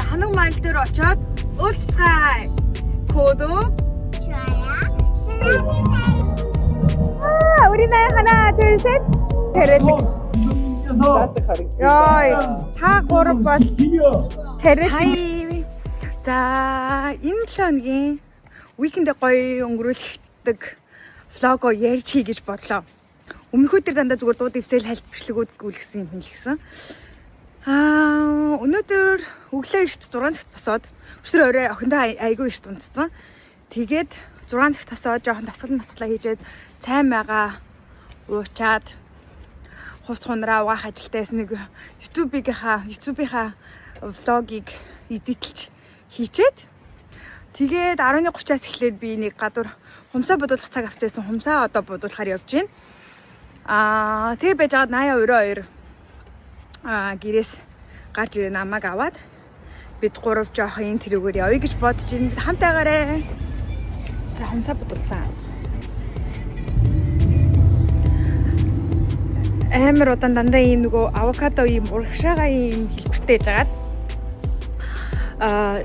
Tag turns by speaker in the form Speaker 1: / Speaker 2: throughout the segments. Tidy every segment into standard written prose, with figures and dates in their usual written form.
Speaker 1: 한옥마을 дээр очоод уулзцай. 구독,
Speaker 2: 좋아요. 눌러주세요.
Speaker 1: 우리는 하나, 둘, 셋. 테레틱. Йой, та гурав бол тереtik. За, энэ 7 хоногийн уикендээ гоё өнгөрүүлдэг влогоо ярьж хий гэж бодлоо. Өмнөхөдөр дандаа зүгээр дууд ивсэл хальт бичлэгүүд гүйлгсэн юм хэлсэн. Өнөөдөр өглөө эрт 6 цагт босоод өчтөр орой охиндоо айгүй эрт унтсан. Тэгээд 6 цагт босоод жоохон дасгалаа хийжээд цайн байгаа уучаад хувц хунраа угаах ажилтаас нэг YouTube-ийнхаа влогийг эдитэлж хийчээд тэгээд 11:30-аас эхлээд би нэг гадуур хумсаа бодуулах цаг авцсан хумсаа одоо бодуулахаар явж байна. Тэгээ байж байгаад 82 гэрээс гарч ирээ намайг аваад бид гурав жоохон энэ тэрүүгээр явъя гэж бодож байна. Хамтаагаарай. За хумсаа бодуулсан. Амар удаан дандаа ийм нөгөө авокадо ийм урагшаага ийм хэлбэртэй жагаад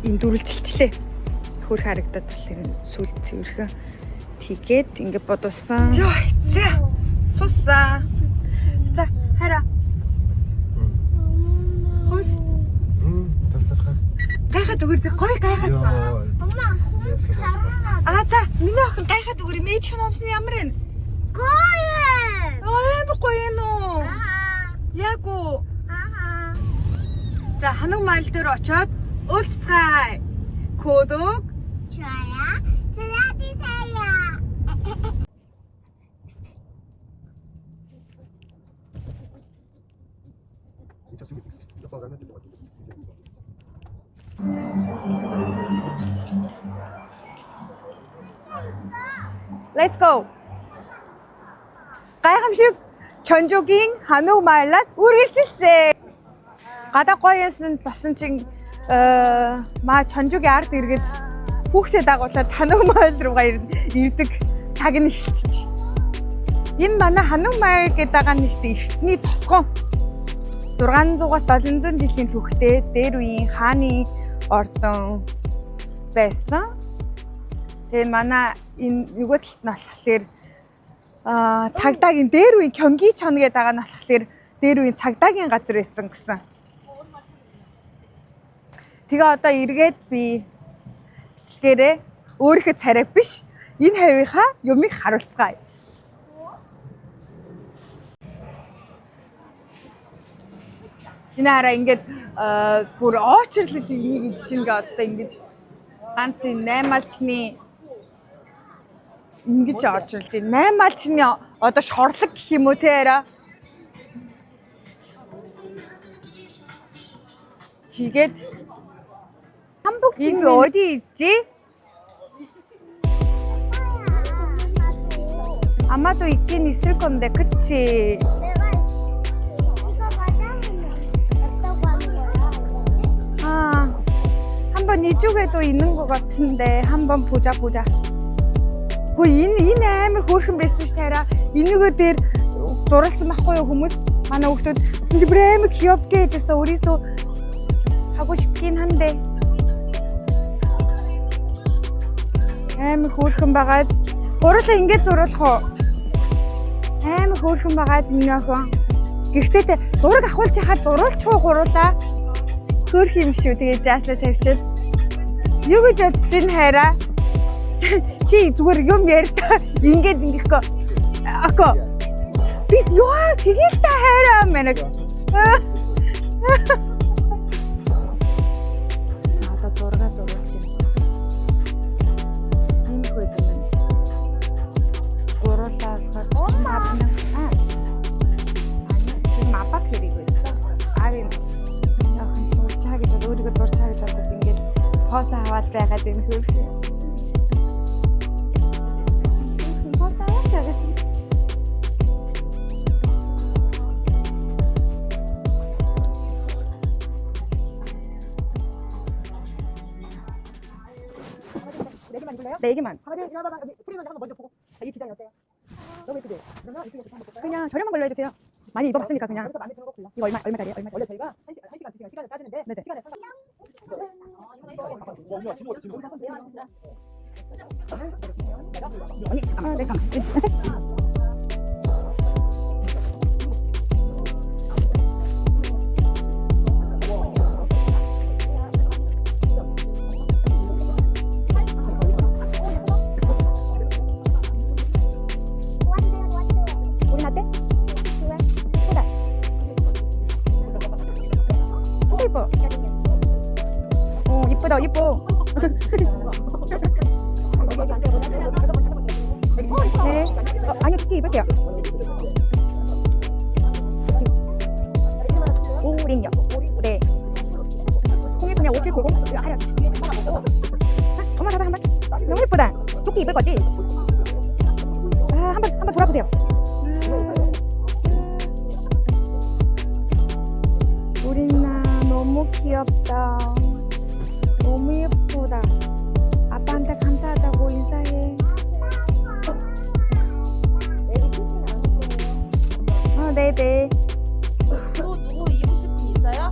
Speaker 1: энэ дүрлжилчлээ. Хөр харагдаад болохоор сүлд цэвэрхэн. Тэгээд ингэ бодуулсан. Йоо, зэ. Суссаа. За, хараа. Хөөс.
Speaker 3: Тасархаа.
Speaker 1: Гайхаад өгөрдөө гоё гайхаад.
Speaker 2: 엄마, 홈 잘하나?
Speaker 1: За, миний охин гайхаад өгөр мээжхэн өмсөн ямар вэ?
Speaker 2: 고예.
Speaker 1: Амар гоё юм уу? Яг уу. За, 한옥마을 дээр очоод уулзцай. 구독,
Speaker 2: 좋아요. 눌러주세요.
Speaker 1: Let's go. гайхамшиг Чонжогийн 한옥마을аас үргэлжилсэн. Гадаа гоё юмсан басан чин маа Чонжогийн ард иргэд хүүхдээ дагуулаад 한옥마을 руугаа ирдэг цаг нь эхэлчих. Энэ манай 한옥마을 гэдэг байгаа нь шүү дээ. Эртний тосгон. 600-аас 700 жилийн түүхтэй дээр үеийн хааны ордон байсан. Тэгээ манай энэ нөгөө талд нь болохоор цагдаагийн дээр үеийн Кёнгичон гэдэг байгаа нь болохоор дээр үеийн цагдаагийн газар байсан гэсэн. Тэгээ одоо эргээд би бичлэгээрээ өөрийнхөө царайг биш энэ хавийнхаа юмыг харуулцгаая. Энэ хараа ингээд бүр очрлож энийг идчихнэ гэж одоо ингэж ганц 8 алчны ингэж очрлж байна. 8 алчны одоо шорлог гэх юм уу те хараа. Тэгээд хамбуг чи 어디 있지? 아마도 있긴 있을 건데, 그치? 한번 이쪽에도 있는 것 같은데 한번 보자. Энэ амар хөөрхөн байсан ш таара. Энэгээр дээр зурласан байхгүй юу хүмүүс? Манай хүүхдүүд гэсэн чи бүр амар 귀엽게 해줬어. 우리도 하고 싶긴 한데. амар хөөрхөн байгаад гурлаа ингэж зуруулах уу? Амар хөөрхөн байгаад миний охин. Гэхдээ зураг авахулж яхад зуруулчих уу гурлаа? Хөөрх юм шүү. Тэгээ жааслаа тавьчихад. Юу гэж бодож ин хайраа? Чи зүгээр юм ярьдаа ингээд ингэхгүй. Ако. Би яа тэгэл та хайраа мэнэг. Одоо зураг зуруулж байна. Энэ хөөд юм. Гурлаа болохоор 아니 마박 그리고 있어. 아린 яах юм зурчаа гэж өөрийгөө зурчаа гэж бодож ингээд пост аваад байгаад юм хөөс. 네 개만. 프리만 한번 먼저 보고. 이 디자인 어때요? 너무 예쁘죠? 그냥 저렴한 걸로 해주세요. 많이 입어봤으니까 그냥. 이거 얼마짜리예요? 얼마? 원래 저희가 1시간 2시간을 따지는데 네네. 시간에 언니 잠깐만 내가 우리 나때? 그래? 보다 진짜 이뻐 이쁘다 이뻐 네. 아니 특히 입을게요. 오링요. 네. 010 5790 이거 하려. 엄마 잡아 한번. 너무 예쁘다. 토끼 입을 거지? 아 한번 돌아보세요. 우리나 너무 귀엽다. 너무 예쁘다. 아빠한테 감사하다고 인사해. 네네.
Speaker 4: 또 누구 입으실 분 있어요?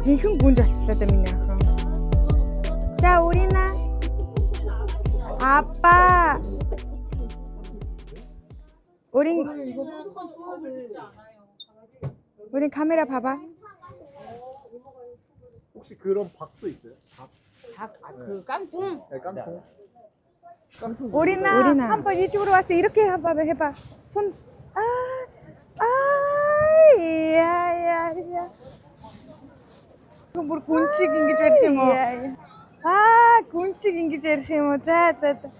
Speaker 1: 지금 뭔지 알았어, 민나. 자, 우리나 아빠. 우린 카메라 봐봐.
Speaker 3: 혹시 그런 박도 있어요?
Speaker 4: 그 깡통?
Speaker 3: 네, 깡통.
Speaker 1: 우리나 한번 이쪽으로 와서 이렇게 한번 해봐. 손. 야야야. 이거 뭐 군치긴 게 저렇게 뭐. 군치긴 게 저렇게 뭐. 자자자. 야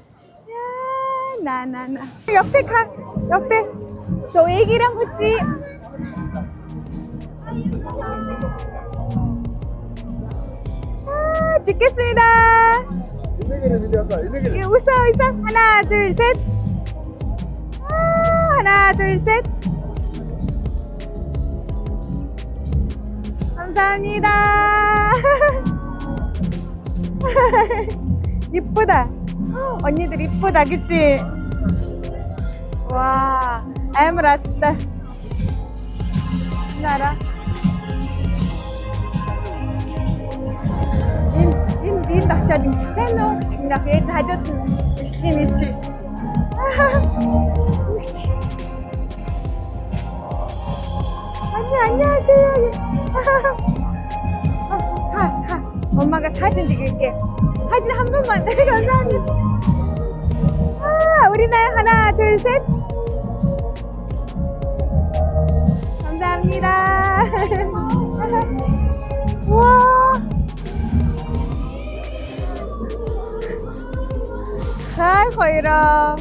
Speaker 1: 나나나. 옆에 가. 옆에. 저 애기랑 같이. 찍겠습니다. 웃어. 하나, 둘, 셋. 하나, 둘, 셋. 감사합니다. 이쁘다. 언니들 이쁘다, 그치? 와, 아무렇다. 나라. Энэ багшаад ингэсэн үү гэж нөх ээд хажууд нь ирсэн чи. 안녕하세요. 엄마가 사진 찍을게. 사진 한 번만. 감사합니다. 우리 나 하나, 둘, 셋. 감사합니다. 와. Hi, Khoira.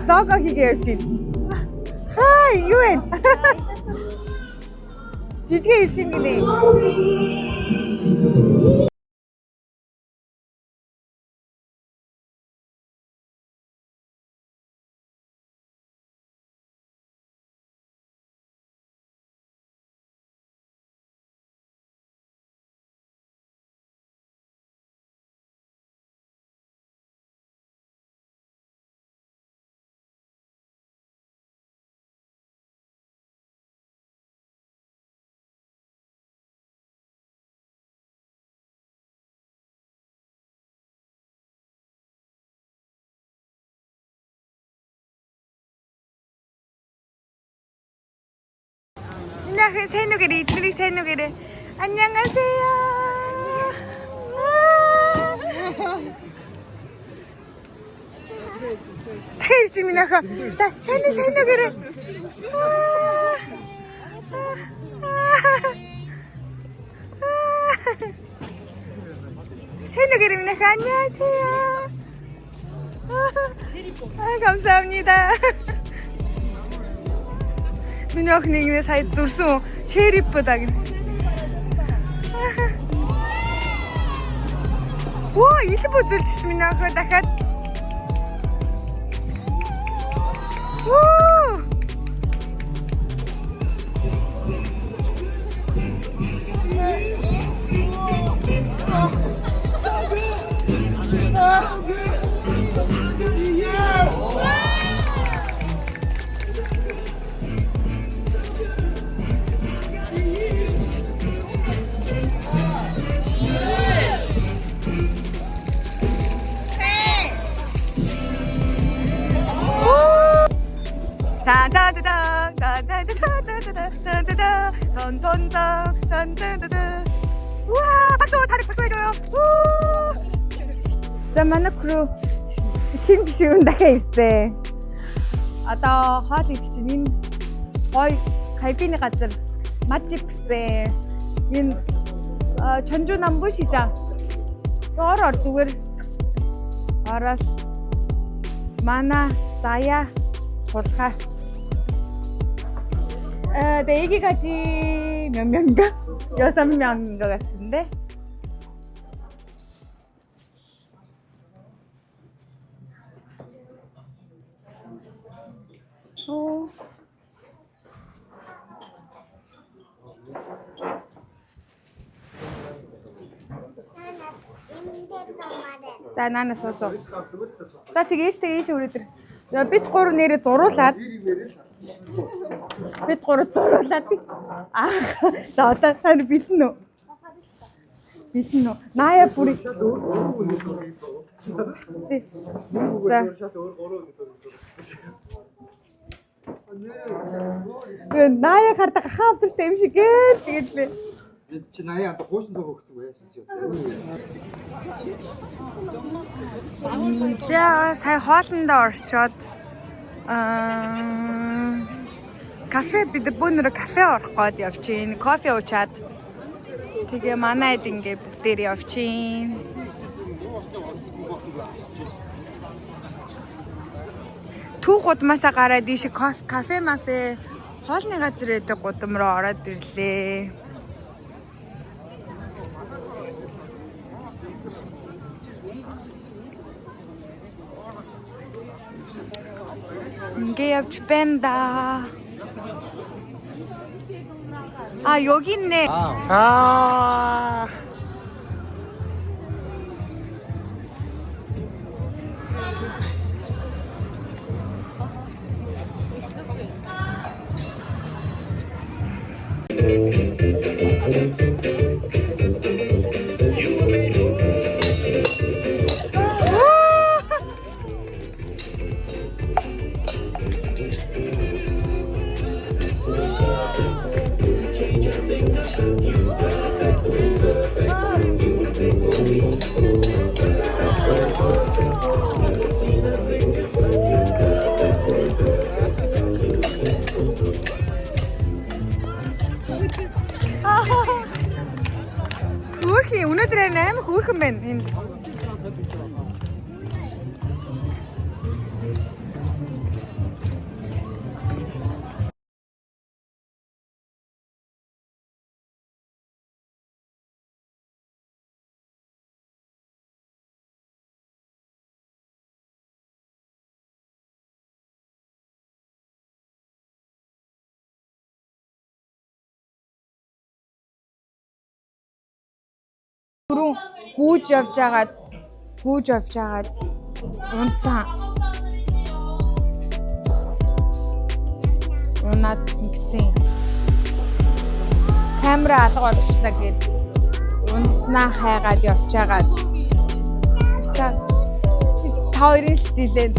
Speaker 1: Dog 기계였지. 유엔. 지지게 일진이네. 안녕, 새누개리, 이틀이 새누개리. 안녕하세요. 혜일집이나 가. 자, 새누개리. 새누개리입니다. 안녕하세요. 감사합니다. Минийх нэгнээ сая зүрсэн чериппэда гэнэ. Оо, их бүзэлж минийх дахиад. Оо. 짠짠짠. 우와, 박수! 다들 박수 해줘요. 우! За манай crew шинэ гişүүн дахиад ирсэн. Одоо хоол идэх чинь энэ гоё кайфны газар 맛집 гэсэн. Энэ 전주 남부시장. 저러 зүгээр ороод манай заяа хулхаа. 여기까지 몇 명인가? 6명인 것 같은데. За наанаас суусуу. За тэгээж өрөөдөр. Бид гурав нэрээ зуруулаад. Бид гурав зуруулаад. За одоо тань бэлэн үү? Бэлэн үү? Наяа бүрий. За. Наяа хардаг хавтартай юм шиг тэгээд би.
Speaker 3: чи 나야 또 고신도 먹고 왜 진짜.
Speaker 1: За сая хоолндоо орчоод кафе бид бүүнээр кафе орох гээд явчихин. Кофе уучаад тэгээ манайд ингээ бүгдээр явчихин. Түүх гудмасаа гараад ийш кафе мафе хоолны газар эдэг гудам руу ороод ирлээ. 이게 옆집 뺀다. 아 여기 있네. 아. Хөөрхий өнөөдөр амар хөөрхөн байна энэ. Гүрэн гүүж явж агаад унцсан. Унаад ингэсэн. Камера алга болчихлаа гээд унцснаа хайгаад явж агаад. За та хоёрын стилэнд.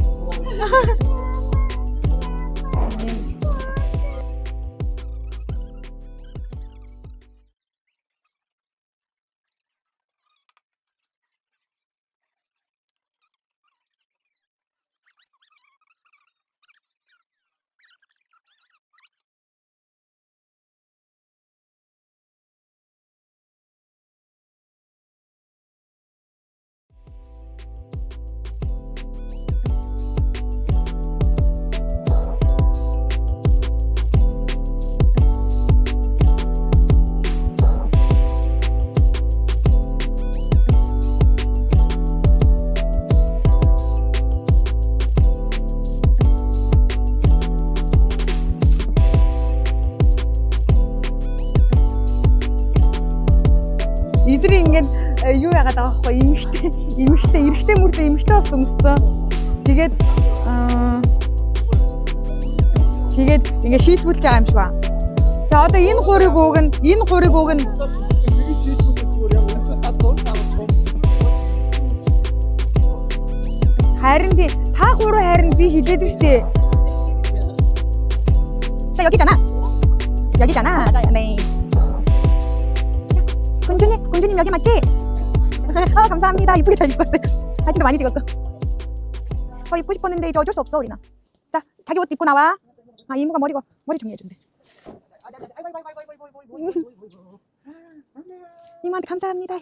Speaker 1: Эдгээр ингээд юу яагаад байгаа байхгүй эмэгтэй мөрдөө эмэгтэй ус өмссөн. Тэгээд ингээд шийтгүүлж байгаа юм шиг ба. Тэгээ одоо энэ гурыг өгнө. Харин та гурав харин би хэлээд байна шүү дээ. За 여기잖아. 네. 여기 맞지? 감사합니다. 이쁘게 잘 입고 왔어요. 사진도 많이 찍었어. 더 입고 싶었는데 이제 어쩔 수 없어 우리는. 자, 자기 옷 입고 나와. 아, 이모가 머리 정리해준대. 이모한테 감사합니다.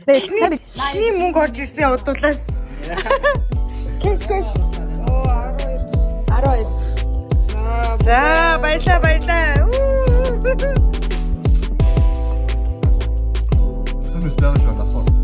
Speaker 1: 네, 니 뭔가 어딨어요? 어떠셨어? 캐시. 알아요. 자, 발사.
Speaker 3: Du bist der schon davon.